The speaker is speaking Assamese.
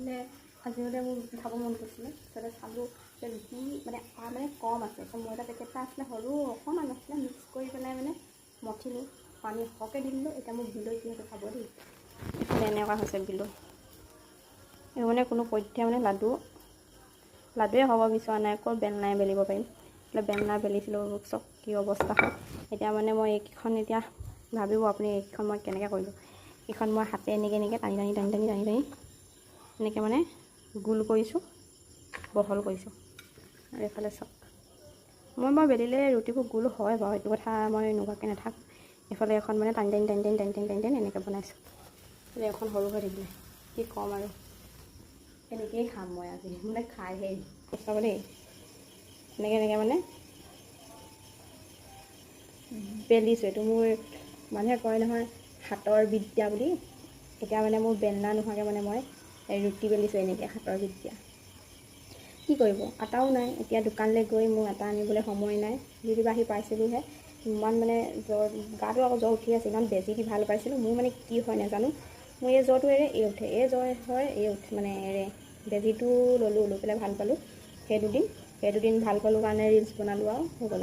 মানে আজি মোৰ ৰুটি খাব মন গৈছিলে, তাৰপিছতে চালোঁ যে ৰুটি মানে কম আছে, ময়দা পেকেট এটা আছিলে সৰু অকণমান আছিলে, মিক্স কৰি পেলাই মানে মঠিলোঁ, পানী সৰহকৈ দি দিলোঁ। এতিয়া মোক বিলৈ কি হৈছে চাব দেই, এনেকুৱা হৈছে বিলৈ। এই মানে কোনো পধ্যে মানে লাডুৱে হ'ব বিচৰা নাই, আকৌ বেলনাই বেলিব পাৰিম। বেলনা বেলিছিলোঁ চব কি অৱস্থা হয়। এতিয়া মানে মই এইকেইখন এতিয়া ভাবিব আপুনি এইকেইখন মই কেনেকৈ কৰিলোঁ। এইখন মই হাতে এনেকৈ টানি এনেকৈ মানে গোল কৰিছোঁ, বহল কৰিছোঁ। আৰু এইফালে চাওক, মই বাৰু বেলিলে ৰুটিবোৰ গোল হয় বাৰু, এইটো কথা মই নোকোৱাকৈ নাথাকোঁ। এইফালে এখন মানে টানি এনেকৈ বনাইছোঁ। এখন সৰু হৈ থাকিলে কি ক'ম আৰু, এনেকৈয়ে খাম মই আজি, মানে খাইহে চাব দেই। এনেকৈ মানে বেলিছোঁ। এইটো মোৰ মানুহে কয় নহয় হাতৰ বিদ্যা বুলি। এতিয়া মানে মোৰ বেলনা নোহোৱাকৈ মানে মই ৰুটি বেলিছোঁ, এনেকৈ হাতৰ বিদ্যা। কি কৰিব, আটাও নাই। এতিয়া দোকানলৈ গৈ মোৰ আটা আনিবলৈ সময় নাই। ডিউটিৰ পৰা আহি পাইছিলোঁহে, ইমান মানে জ্বৰ, গাটো আকৌ জ্বৰ উঠি আছে, ইমান বেজি দি ভাল পাইছিলোঁ। মোৰ মানে কি হয় নাজানো, মোৰ এই জ্বৰটো এৰে এই উঠে, এই জ্বৰ হয় এই উঠে, মানে এৰে। বেজিটো লৈ পেলাই ভাল পালোঁ। সেই দুদিন ভাল পালোঁ কাৰণে ৰিলচ বনালোঁ আৰু হৈ গ'ল।